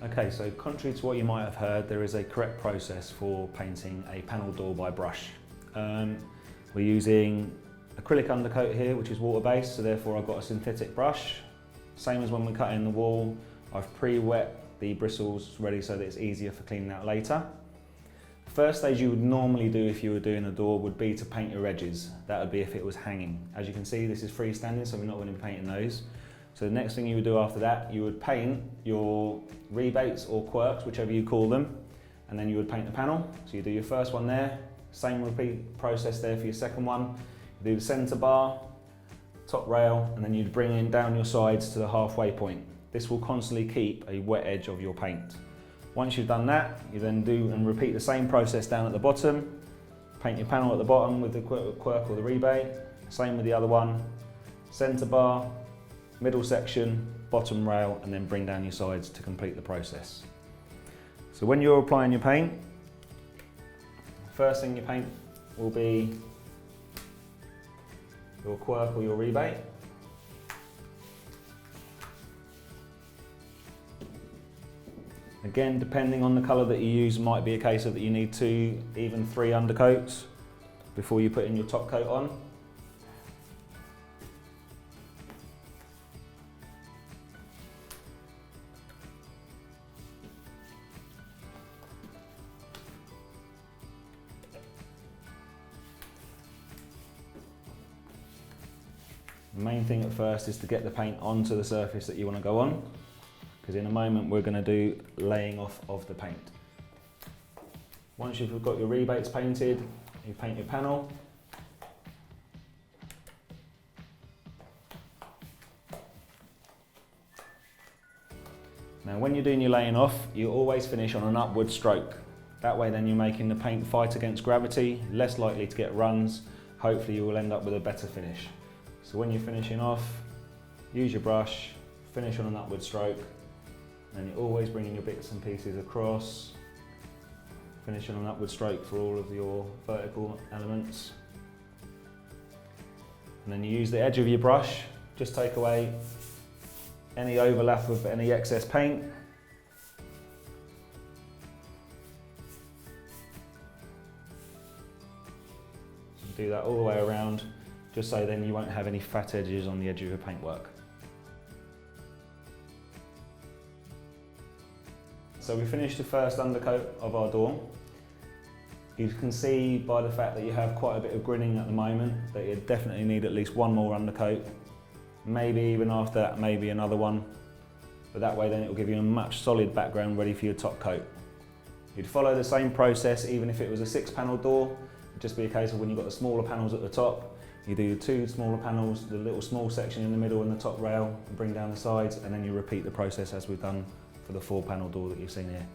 Okay, so contrary to what you might have heard, there is a correct process for painting a panel door by brush. We're using acrylic undercoat here, which is water-based, so therefore I've got a synthetic brush. Same as when we're cutting the wall, I've pre-wet the bristles ready so that it's easier for cleaning out later. First stage you would normally do if you were doing a door would be to paint your edges. That would be if it was hanging. As you can see, this is freestanding, so we're not going to be painting those. So the next thing you would do after that, you would paint your rebates or quirks, whichever you call them, and then you would paint the panel. So you do your first one there, same repeat process there for your second one. You do the centre bar, top rail, and then you'd bring in down your sides to the halfway point. This will constantly keep a wet edge of your paint. Once you've done that, you then do and repeat the same process down at the bottom. Paint your panel at the bottom with the quirk or the rebate. Same with the other one. Centre bar, middle section, bottom rail, and then bring down your sides to complete the process. So when you're applying your paint, first thing you paint will be your quirk or your rebate. Again, depending on the colour that you use, it might be a case of that you need 2, even 3 undercoats before you put in your top coat on. The main thing at first is to get the paint onto the surface that you want to go on, because in a moment we're going to do laying off of the paint. Once you've got your rebates painted, you paint your panel. Now when you're doing your laying off, you always finish on an upward stroke. That way then you're making the paint fight against gravity, less likely to get runs. Hopefully you will end up with a better finish. So when you're finishing off, use your brush, finish on an upward stroke, and you're always bringing your bits and pieces across, finish on an upward stroke for all of your vertical elements. And then you use the edge of your brush, just take away any overlap of any excess paint. Do that all the way around, just so then you won't have any fat edges on the edge of your paintwork. So we finished the first undercoat of our door. You can see by the fact that you have quite a bit of grinning at the moment that you definitely need at least one more undercoat. Maybe even after that, maybe another one. But that way then it will give you a much solid background ready for your top coat. You'd follow the same process even if it was a 6-panel door. It'd just be a case of when you've got the smaller panels at the top, you do the 2 smaller panels, the little small section in the middle and the top rail, and bring down the sides, and then you repeat the process as we've done for the 4-panel door that you've seen here.